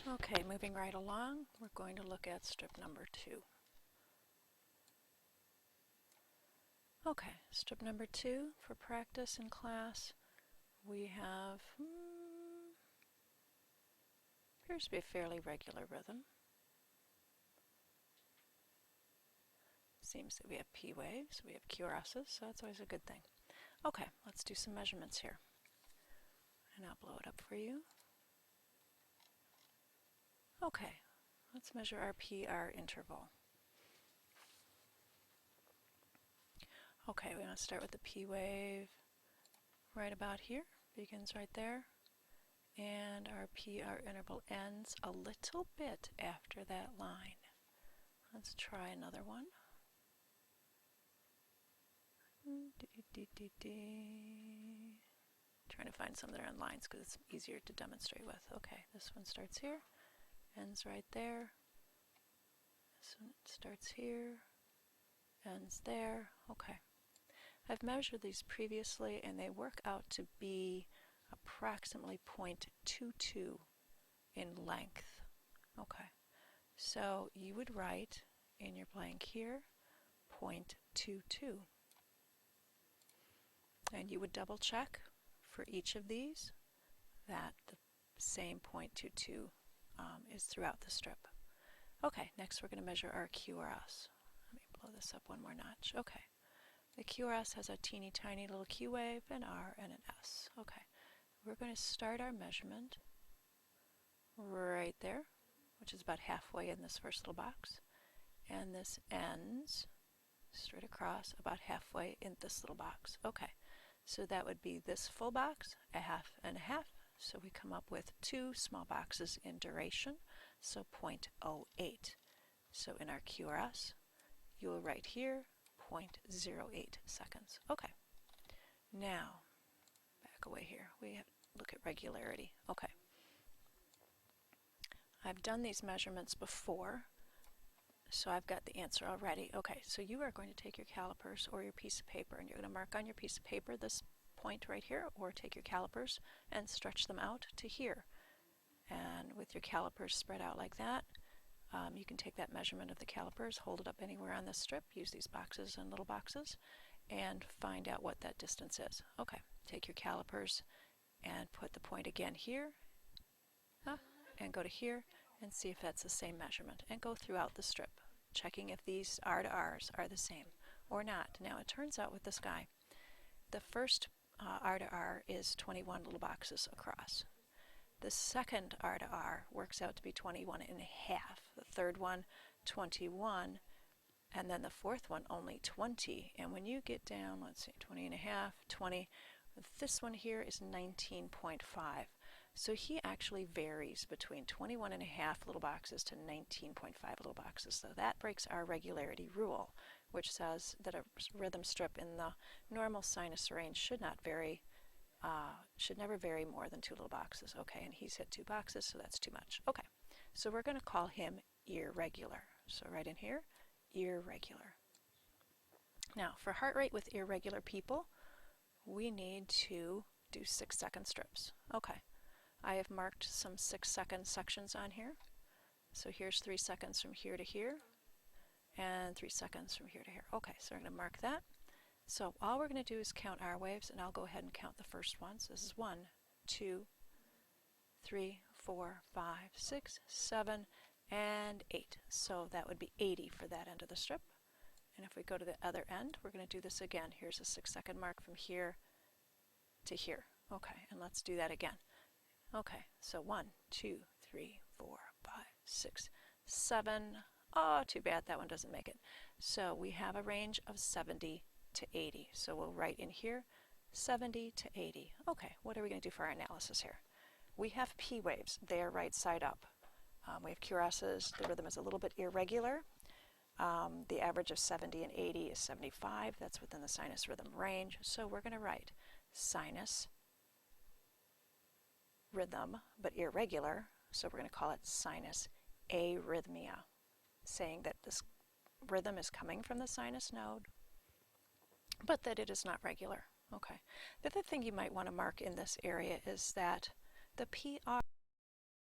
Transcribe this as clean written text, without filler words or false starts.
Okay, moving right along, we're going to look at strip number 2. Okay, strip number 2 for practice in class, we have, appears to be a fairly regular rhythm. Seems that we have P waves, we have QRSs, so that's always a good thing. Okay, let's do some measurements here. And I'll blow it up for you. Okay, let's measure our PR interval. Okay, we want to start with the P wave right about here, begins right there, and our PR interval ends a little bit after that line. Let's try another one. Trying to find some that are on lines because it's easier to demonstrate with. Okay, this one starts here, ends right there. This one starts here, ends there. Okay. I've measured these previously and they work out to be approximately 0.22 in length. Okay, so you would write in your blank here 0.22. And you would double check for each of these that the same 0.22 is throughout the strip. Okay, next we're going to measure our QRS. Let me blow this up one more notch. Okay, the QRS has a teeny tiny little Q wave, an R, and an S. Okay, we're going to start our measurement right there, which is about halfway in this first little box. And this ends straight across about halfway in this little box. Okay, so that would be this full box, a half and a half. So we come up with 2 small boxes in duration, so 0.08. So in our QRS, you will write here 0.08 seconds. Okay, now back away here. We have to look at regularity. Okay, I've done these measurements before, so I've got the answer already. Okay, so you are going to take your calipers or your piece of paper and you're going to mark on your piece of paper this point right here, or take your calipers and stretch them out to here. And with your calipers spread out like that, you can take that measurement of the calipers, hold it up anywhere on this strip, use these boxes and little boxes, and find out what that distance is. Okay, take your calipers and put the point again here, and go to here, and see if that's the same measurement, and go throughout the strip, checking if these R to R's are the same or not. Now it turns out with this guy, the first R to R is 21 little boxes across. The second R to R works out to be 21 and a half. The third one, 21, and then the fourth one, only 20. And when you get down, let's see, 20 and a half, 20, this one here is 19.5. So he actually varies between 21 and a half little boxes to 19.5 little boxes. So that breaks our regularity rule, which says that a rhythm strip in the normal sinus range should not vary, should never vary more than 2 little boxes. Okay, and he's hit 2 boxes, so that's too much. Okay, so we're going to call him irregular. So right in here, irregular. Now, for heart rate with irregular people, we need to do 6-second strips. Okay, I have marked some 6-second sections on here. So here's 3 seconds from here to here, and 3 seconds from here to here. Okay, so we're going to mark that. So all we're going to do is count our waves, and I'll go ahead and count the first ones. This is 1, 2, 3, 4, 5, 6, 7, and 8. So that would be 80 for that end of the strip. And if we go to the other end, we're going to do this again. Here's a 6-second mark from here to here. Okay, and let's do that again. Okay, so 1, 2, 3, 4, 5, 6, 7. Oh, too bad that one doesn't make it. So we have a range of 70 to 80. So we'll write in here 70 to 80. Okay, what are we going to do for our analysis here? We have P waves. They are right side up. We have QRSs. The rhythm is a little bit irregular. The average of 70 and 80 is 75. That's within the sinus rhythm range. So we're going to write sinus rhythm, but irregular. So we're going to call it sinus arrhythmia, saying that this rhythm is coming from the sinus node, but that it is not regular. Okay. The other thing you might want to mark in this area is that the PR